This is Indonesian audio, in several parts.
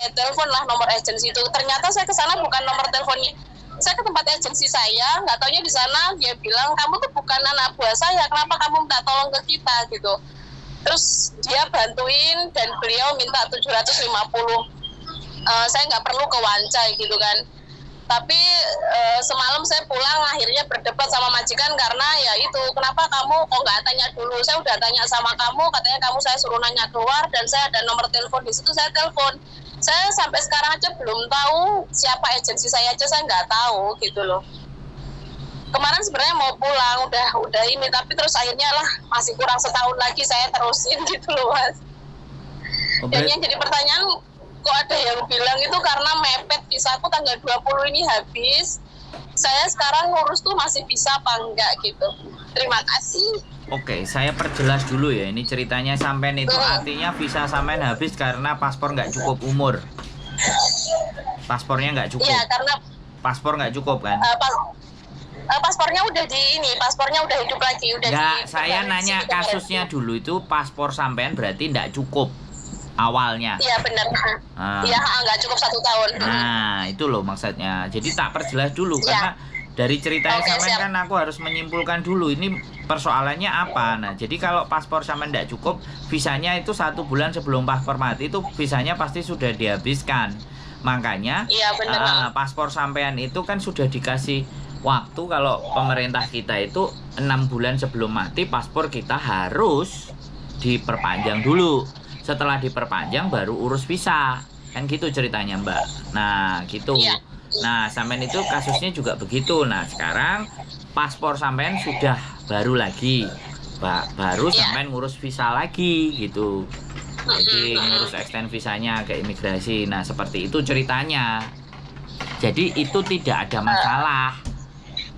telepon lah nomor agensi itu. Ternyata saya ke sana bukan nomor teleponnya. Saya ke tempat agensi saya, nggak taunya di sana dia bilang kamu tuh bukan anak buah saya, kenapa kamu minta tolong ke kita gitu. Terus dia bantuin dan beliau minta 750. Saya nggak perlu ke Wancai gitu kan. Tapi semalam saya pulang akhirnya berdebat sama majikan karena ya itu, kenapa kamu kok nggak tanya dulu? Saya udah tanya sama kamu, katanya kamu saya suruh nanya keluar dan saya ada nomor telepon di situ, saya telepon. Saya sampai sekarang aja belum tahu siapa agensi saya aja, saya nggak tahu gitu loh. Kemarin sebenarnya mau pulang, udah ini, tapi terus akhirnya lah masih kurang setahun lagi saya terusin gitu loh Mas. Dan yang jadi pertanyaan, kok ada yang bilang itu karena mepet visaku tanggal 20 ini habis. Saya sekarang ngurus tuh masih bisa apa enggak gitu. Terima kasih. Oke, saya perjelas dulu ya. Ini ceritanya sampean itu artinya visa sampean habis karena paspor nggak cukup umur. Paspornya nggak cukup. Iya, karena paspor nggak cukup kan? Paspornya udah paspornya udah hidup lagi. Nggak, saya nanya kasusnya dulu itu paspor sampean berarti nggak cukup awalnya. Iya benar. Iya, nggak cukup 1 tahun. Nah, itu loh maksudnya. Jadi tak perjelas dulu karena dari ceritanya sampean kan aku harus menyimpulkan dulu ini persoalannya apa. Nah, jadi kalau paspor sampean tidak cukup, visanya itu 1 bulan sebelum paspor mati itu visanya pasti sudah dihabiskan. Makanya paspor sampean itu kan sudah dikasih waktu kalau pemerintah kita itu 6 bulan sebelum mati paspor kita harus diperpanjang dulu. Setelah diperpanjang baru urus visa. Kan gitu ceritanya, Mbak. Nah, gitu. Nah, sampean itu kasusnya juga begitu. Nah, sekarang paspor sampean sudah baru lagi. Baru sampean ngurus visa lagi gitu. Jadi ngurus extend visanya ke imigrasi. Nah, seperti itu ceritanya. Jadi itu tidak ada masalah.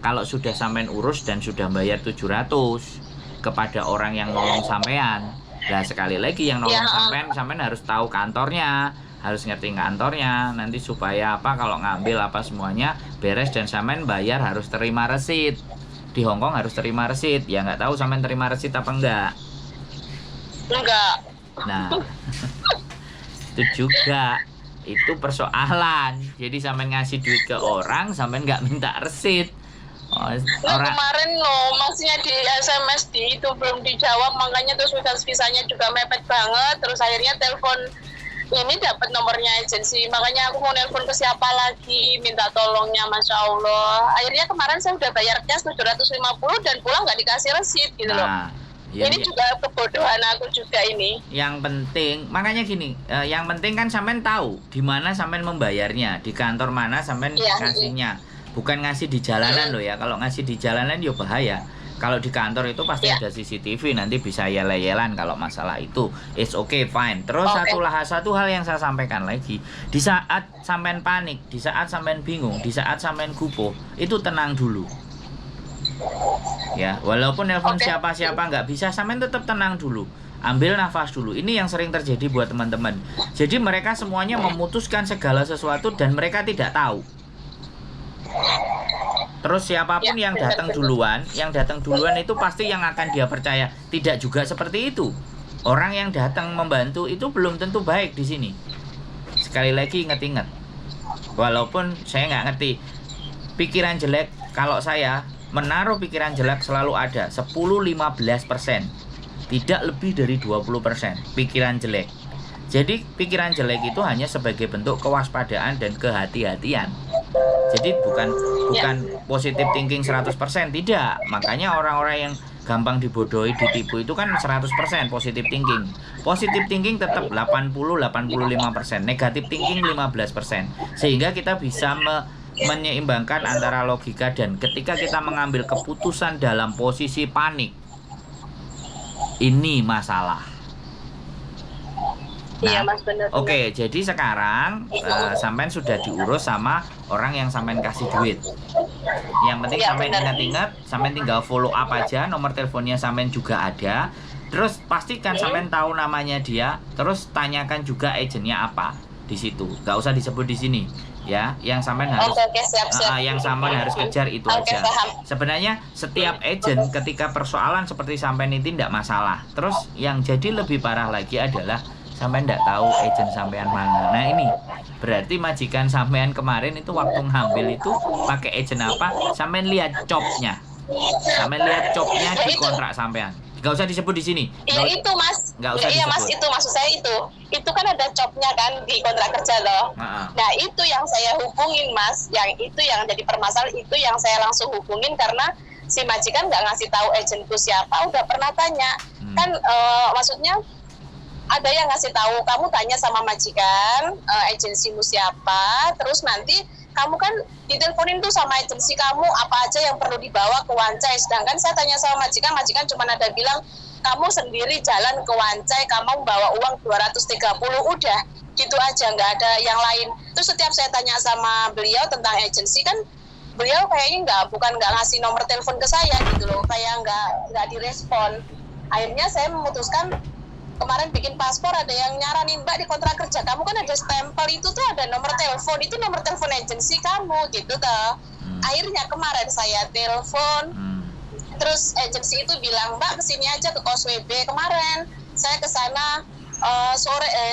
Kalau sudah sampean urus dan sudah bayar 700 kepada orang yang nolong sampean. Nah, sekali lagi yang nolong sampean harus tahu kantornya. Harus ngerti kantornya nanti supaya apa kalau ngambil apa semuanya beres dan sampean bayar harus terima resit. Di Hongkong harus terima resit. Ya nggak tahu sampean terima resit apa enggak. Nah, itu juga itu persoalan. Jadi sampean ngasih duit ke orang, sampean nggak minta resit. Kemarin loh, maksudnya di SMS di itu belum dijawab, makanya terus visanya juga mepet banget. Terus akhirnya telepon ini dapat nomornya agensi, makanya aku mau nelpon ke siapa lagi minta tolongnya, Masya Allah. Akhirnya kemarin saya udah bayar cash 750 dan pulang nggak dikasih resit gitu loh. Ini juga kebodohan aku juga ini. Yang penting, makanya gini, yang penting kan sampean tahu di mana sampean membayarnya, di kantor mana sampean ngasihnya. Bukan ngasih di jalanan loh ya. Kalau ngasih di jalanan ya bahaya. Kalau di kantor itu pasti ada CCTV, nanti bisa yel-yelan kalau masalah itu. It's okay, fine. Terus satu hal yang saya sampaikan lagi, di saat sampean panik, di saat sampean bingung, di saat sampean gupuh, itu tenang dulu. Ya, walaupun nelpon siapa-siapa nggak bisa, sampean tetap tenang dulu. Ambil nafas dulu. Ini yang sering terjadi buat teman-teman. Jadi mereka semuanya memutuskan segala sesuatu dan mereka tidak tahu. Terus siapapun yang datang duluan itu pasti yang akan dia percaya. Tidak juga seperti itu. Orang yang datang membantu itu belum tentu baik di sini. Sekali lagi ingat-ingat. Walaupun saya nggak ngerti. Pikiran jelek, kalau saya menaruh pikiran jelek selalu ada 10-15%. Tidak lebih dari 20% pikiran jelek. Jadi pikiran jelek itu hanya sebagai bentuk kewaspadaan dan kehati-hatian. Jadi bukan positive thinking 100%, tidak. Makanya orang-orang yang gampang dibodohi, ditipu itu kan 100% positive thinking. Positive thinking tetap 80-85%, negative thinking 15%. Sehingga kita bisa menyeimbangkan antara logika dan ketika kita mengambil keputusan dalam posisi panik. Ini masalah. Iya, Mas, benar. Oke, jadi sekarang sampean sudah diurus sama orang yang sampean kasih duit. Yang penting sampean ingat-ingat, sampean tinggal follow up aja, nomor teleponnya sampean juga ada. Terus pastikan sampean tahu namanya dia, terus tanyakan juga agennya apa di situ. Gak usah disebut di sini, ya. Yang sampean harus yang sampean harus kejar itu aja. Sebenarnya setiap agen ketika persoalan seperti sampean itu tidak masalah. Terus yang jadi lebih parah lagi adalah sampai nggak tahu agent sampean mana. Nah ini berarti majikan sampean kemarin itu waktu ngambil itu pakai agent apa? Sampean lihat copnya. Sampean lihat copnya di kontrak sampean. Gak usah disebut di sini. Iya itu mas. Gak usah iya disebut. mas, itu maksud saya itu. Itu kan ada copnya kan di kontrak kerja loh. Nah itu yang saya hubungin mas. Yang itu yang jadi permasalahan, itu yang saya langsung hubungin karena si majikan nggak ngasih tahu agenku siapa. Udah pernah tanya. Kan maksudnya ada yang ngasih tahu, kamu tanya sama majikan agensimu siapa. Terus nanti kamu kan diteleponin tuh sama agensi kamu apa aja yang perlu dibawa ke Wancai. Sedangkan saya tanya sama majikan cuma ada bilang kamu sendiri jalan ke Wancai, kamu bawa uang 230, udah gitu aja, nggak ada yang lain. Terus setiap saya tanya sama beliau tentang agensi kan beliau kayaknya nggak ngasih nomor telepon ke saya gitu loh, kayak nggak direspon. Akhirnya saya memutuskan kemarin bikin paspor, ada yang nyaranin, Mbak di kontrak kerja kamu kan ada stempel itu tuh ada nomor telepon, itu nomor telepon agensi kamu gitu toh. Akhirnya kemarin saya telepon, terus agensi itu bilang, Mbak kesini aja ke kos WB. Kemarin saya ke sana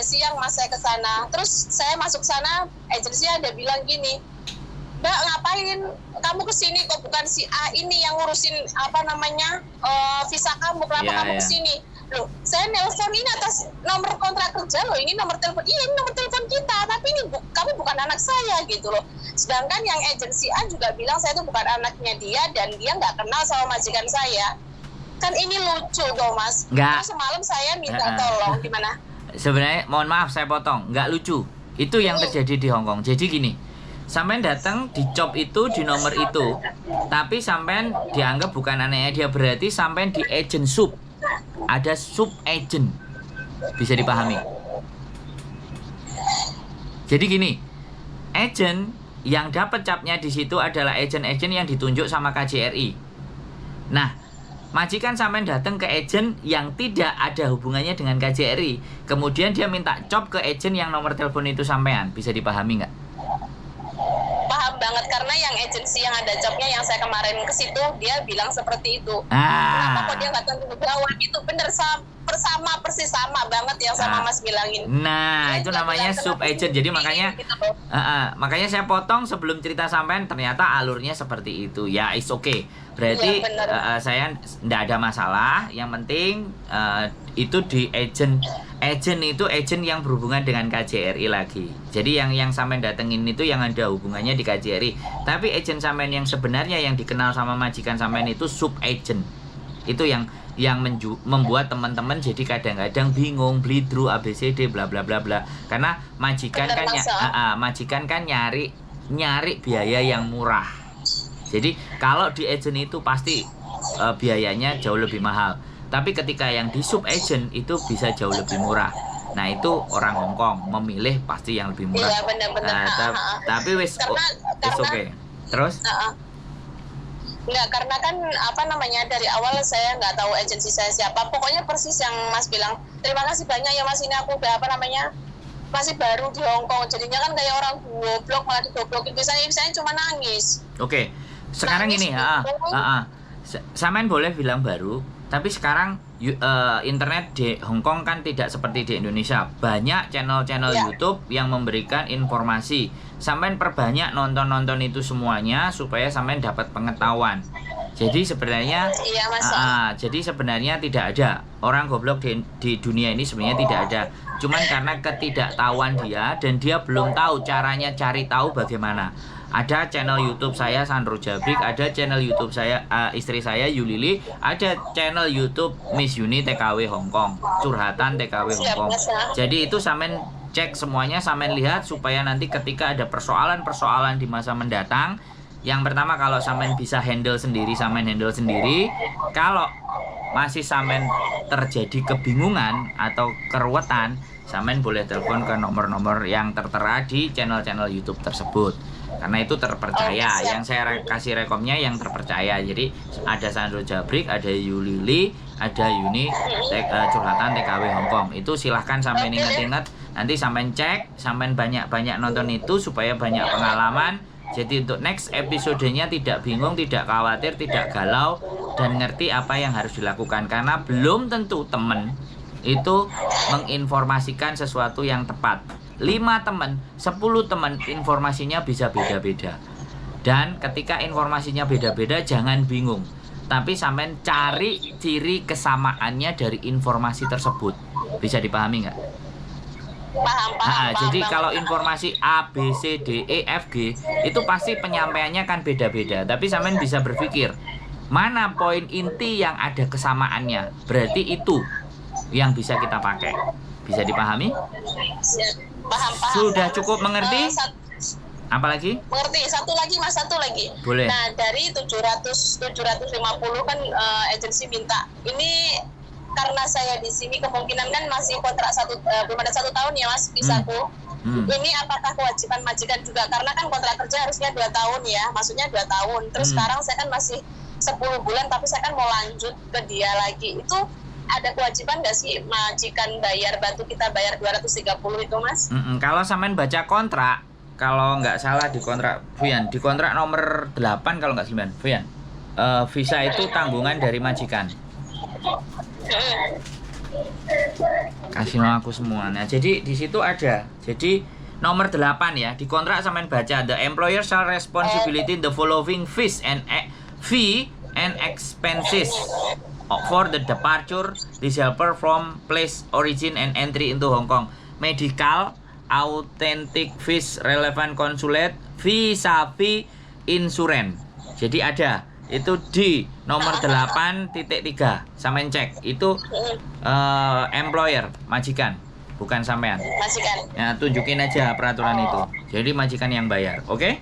siang mas saya ke sana. Terus saya masuk sana, agensi ada bilang gini, Mbak ngapain kamu kesini, kok bukan si A ini yang ngurusin visa kamu, kenapa kamu kesini? Loh, saya nelpon ini atas nomor kontrak kerja loh, ini nomor telepon, iya ini nomor telepon kita, tapi ini kamu bukan anak saya gitu loh. Sedangkan yang agensi A juga bilang saya itu bukan anaknya dia dan dia nggak kenal sama majikan saya. Kan ini lucu dong mas. Nggak. Terus semalam saya minta tolong gimana? Sebenarnya mohon maaf saya potong, nggak lucu. Itu yang terjadi di Hong Kong. Jadi gini, sampean datang di job itu di nomor itu, tapi sampean dianggap bukan anaknya dia, berarti sampean di agent sub. Ada sub agent, bisa dipahami. Jadi gini, agent yang dapat capnya di situ adalah agent-agent yang ditunjuk sama KJRI. Nah, majikan sampean datang ke agent yang tidak ada hubungannya dengan KJRI, kemudian dia minta job ke agent yang nomor telepon itu sampean, bisa dipahami nggak? Paham banget, karena yang agensi yang ada jobnya yang saya kemarin ke situ dia bilang seperti itu. Kenapa kok dia nggak tanggung jawab? Itu bener persis sama banget yang sama mas bilangin. Nah itu namanya sub agent. Jadi makanya gitu makanya saya potong sebelum cerita sampean, ternyata alurnya seperti itu. Ya it's okay. Berarti saya nggak ada masalah. Yang penting itu di agent itu agent yang berhubungan dengan KJRI lagi. Jadi yang sampean datengin itu yang ada hubungannya di KJRI. Tapi agent sampean yang sebenarnya yang dikenal sama majikan sampean itu sub agent. Itu yang membuat teman-teman jadi kadang-kadang bingung, blidru, ABCD, bla bla bla bla. Karena majikan kan nyari biaya yang murah. Jadi kalau di agent itu pasti biayanya jauh lebih mahal. Tapi ketika yang di sub agent itu bisa jauh lebih murah. Nah itu orang Hong Kong memilih pasti yang lebih murah. Iya benar-benar. Tapi wis oke. Terus? Enggak, karena kan dari awal saya nggak tahu agensi saya siapa. Pokoknya persis yang mas bilang. Terima kasih banyak ya mas, ini aku udah masih baru di Hong Kong. Jadinya kan kayak orang goblok malah digoblokin. Biasanya cuma nangis. Oke. Sekarang nangis ini sampean boleh bilang baru, tapi sekarang internet di Hong Kong kan tidak seperti di Indonesia. Banyak channel-channel YouTube yang memberikan informasi. Sampean perbanyak nonton itu semuanya supaya sampean dapat pengetahuan. Jadi sebenarnya tidak ada orang goblok di dunia ini, sebenarnya tidak ada. Cuman karena ketidaktahuan dia dan dia belum tahu caranya cari tahu bagaimana. Ada channel YouTube saya Sandro Jabrik, ada channel YouTube saya istri saya Yulili, ada channel YouTube Miss Yuni TKW Hong Kong, curhatan TKW Hong Kong. Jadi itu sampean cek semuanya, sampean lihat supaya nanti ketika ada persoalan-persoalan di masa mendatang, yang pertama kalau sampean bisa handle sendiri, sampean handle sendiri. Kalau masih sampean terjadi kebingungan atau keruwetan, sampean boleh telepon ke nomor-nomor yang tertera di channel-channel YouTube tersebut. Karena itu terpercaya. Yang saya kasih rekomnya yang terpercaya. Jadi ada Sandro Jabrik, ada Yulili, ada Yuni curhatan TKW Hong Kong. Itu silahkan sampai ingat-ingat. Nanti sampai cek, sampai banyak-banyak nonton itu supaya banyak pengalaman. Jadi untuk next episodenya tidak bingung, tidak khawatir, tidak galau, dan ngerti apa yang harus dilakukan. Karena belum tentu temen itu menginformasikan sesuatu yang tepat. 5 teman, 10 teman, informasinya bisa beda-beda. Dan ketika informasinya beda-beda, jangan bingung. Tapi sampean cari ciri kesamaannya dari informasi tersebut. Bisa dipahami nggak? Paham. Jadi kalau informasi A, B, C, D, E, F, G itu pasti penyampaiannya kan beda-beda. Tapi sampean bisa berpikir, mana poin inti yang ada kesamaannya? Berarti itu yang bisa kita pakai. Bisa dipahami? Paham. Sudah cukup mengerti? Apalagi? Mengerti. Satu lagi. Boleh. Nah, dari 750 kan agensi minta. Ini karena saya di sini kemungkinan kan masih kontrak belum ada 1 tahun ya Mas visaku. Ini apakah kewajiban majikan juga? Karena kan kontrak kerja harusnya 2 tahun ya, maksudnya 2 tahun. Terus sekarang saya kan masih 10 bulan, tapi saya kan mau lanjut ke dia lagi. Itu ada kewajiban nggak sih majikan bantu kita bayar 230 itu Mas? Kalau sampean baca kontrak, kalau nggak salah di kontrak Fuyan, di kontrak nomor 8 kalau nggak 9 Fuyan, visa itu tanggungan dari majikan. Kasih aku semua. Nah, jadi di situ ada. Jadi nomor 8 ya, di kontrak sampean baca, the employer shall responsibility the following fees and expenses for the departure, departure from place origin and entry into Hong Kong. Medical, authentic fees, relevant consulate, visa fee, insurance. Jadi ada itu di nomor 8.3 sampean cek itu employer majikan bukan sampean. Majikan. Ya, tunjukin aja peraturan itu. Jadi majikan yang bayar, oke?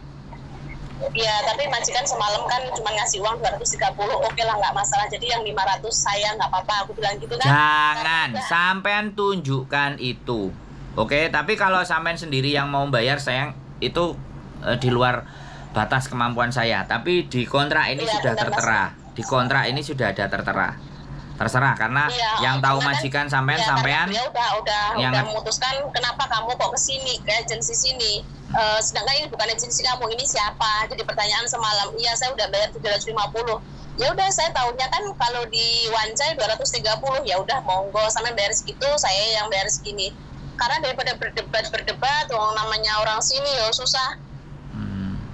Ya, tapi majikan semalam kan cuma ngasih uang 230, oke lah nggak masalah. Jadi yang 500 saya nggak apa-apa, aku bilang gitu kan. Jangan sampean tunjukkan itu. Oke, tapi kalau sampean sendiri yang mau bayar, sayang itu di luar batas kemampuan saya. Tapi di kontrak ini sudah tertera. Di kontrak ini sudah ada tertera. Terserah karena yang tahu majikan sampean dia udah memutuskan kenapa kamu kok kesini ke agensi sini. Sedangkan ini bukan agensi kamu, ini siapa? Jadi pertanyaan semalam. Iya, saya udah bayar 750. Ya udah, saya tahunya kan kalau di Wancai 230, ya udah monggo sampai bayar segitu, saya yang bayar segini. Karena daripada berdebat, namanya orang sini ya susah.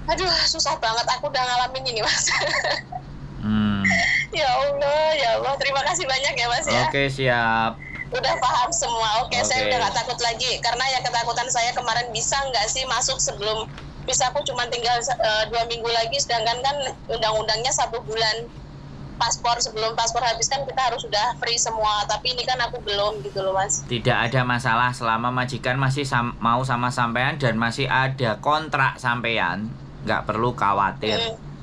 Aduh, susah banget, aku udah ngalamin ini Mas. Ya Allah, terima kasih banyak ya Mas ya. Oke, siap. Udah paham semua. Oke. Saya udah gak takut lagi. Karena yang ketakutan saya kemarin, bisa nggak sih masuk sebelum, bisa aku cuma tinggal 2 minggu lagi, sedangkan kan undang-undangnya 1 bulan. Sebelum paspor habis kan kita harus sudah free semua, tapi ini kan aku belum gitu loh Mas. Tidak ada masalah selama majikan masih mau sama sampean dan masih ada kontrak sampean, nggak perlu khawatir.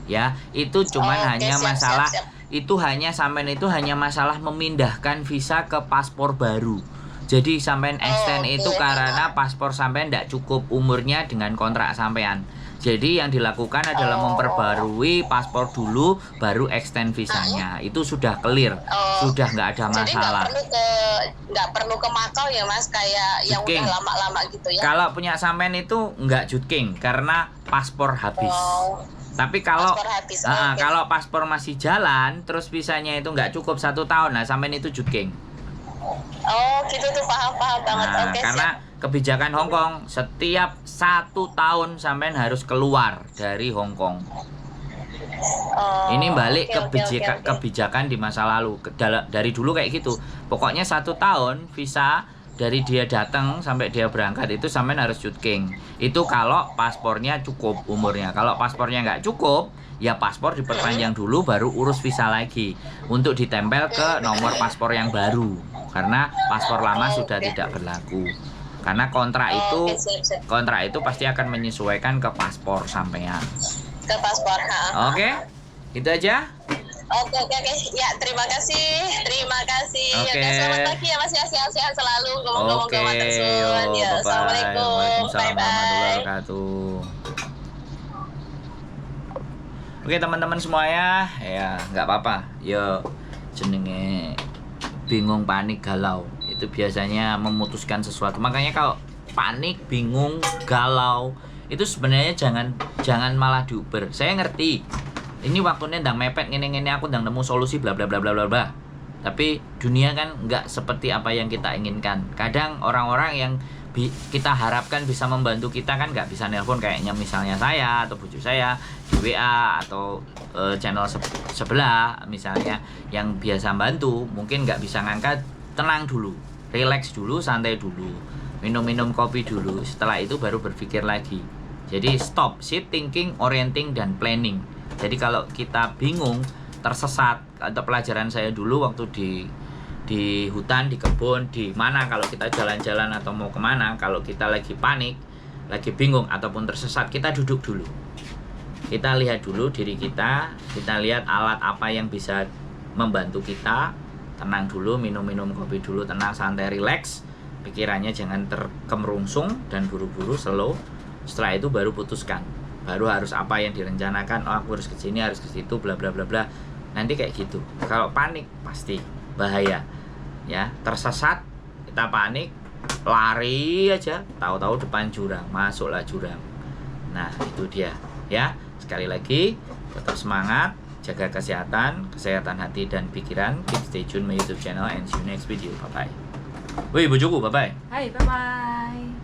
Ya, itu cuman hanya masalah siap. Itu hanya sampean itu hanya masalah memindahkan visa ke paspor baru. Jadi sampean extend itu karena paspor sampean tidak cukup umurnya dengan kontrak sampean. Jadi yang dilakukan adalah memperbarui paspor dulu, baru extend visanya. Itu sudah clear, sudah nggak ada masalah. Jadi nggak perlu ke Macau ya Mas, kayak yang udah lama-lama gitu ya. Kalau punya sampean itu nggak jutking karena paspor habis. Tapi kalau kalau paspor masih jalan, terus visanya itu nggak cukup 1 tahun, nah sampean itu jutking. Oh gitu tuh, paham banget. Nah, karena kebijakan Hong Kong setiap 1 tahun sampean harus keluar dari Hong Kong. Ini balik kebijakan di masa lalu. Dari dulu kayak gitu. Pokoknya 1 tahun visa dari dia datang sampai dia berangkat itu sampean harus jutking. Itu kalau paspornya cukup umurnya. Kalau paspornya nggak cukup, ya paspor diperpanjang dulu baru urus visa lagi untuk ditempel ke nomor paspor yang baru. Karena paspor lama sudah tidak berlaku. Karena kontrak itu pasti akan menyesuaikan ke paspor sampean. Ke paspor. Oke. Itu aja. Oke. Ya, terima kasih. Oke. Ya, selamat pagi ya Mas, sehat-sehat selalu. Ngomong-ngomong ke Matersun. Ya, assalamualaikum. Waalaikumsalam warahmatullahi wabarakatuh. Oke teman-teman semuanya, ya nggak apa-apa. Yo jenenge bingung, panik, galau itu biasanya memutuskan sesuatu. Makanya kalau panik, bingung, galau itu sebenarnya jangan malah diuber. Saya ngerti ini waktunya ndang mepet ngene-ngene, aku ndang nemu solusi bla bla bla bla bla bla. Tapi dunia kan nggak seperti apa yang kita inginkan. Kadang orang-orang yang kita harapkan bisa membantu kita kan nggak bisa nelpon kayaknya misalnya saya atau bujuk saya di WA atau channel sebelah misalnya yang biasa bantu mungkin nggak bisa ngangkat. Tenang dulu, relax dulu, santai dulu, minum kopi dulu, setelah itu baru berpikir lagi. Jadi stop, sit, thinking, orienting, dan planning. Jadi kalau kita bingung, tersesat, atau pelajaran saya dulu waktu di hutan, di kebun, di mana kalau kita jalan-jalan atau mau kemana, kalau kita lagi panik, lagi bingung ataupun tersesat, kita duduk dulu. Kita lihat dulu diri kita lihat alat apa yang bisa membantu kita, tenang dulu, minum kopi dulu, tenang, santai, relax, pikirannya jangan terkemerungsung dan buru-buru, slow. Setelah itu baru putuskan, baru harus apa yang direncanakan, oh aku harus ke sini, harus ke situ, bla bla bla bla. Nanti kayak gitu. Kalau panik pasti bahaya. Ya, tersesat, kita panik, lari aja, tahu-tahu depan jurang, masuklah jurang. Nah, itu dia. Ya, sekali lagi tetap semangat, jaga kesehatan hati dan pikiran. Keep stay tune my YouTube channel and see you next video. Bye bye. Wih, bojoku, bye bye. Hai, bye bye.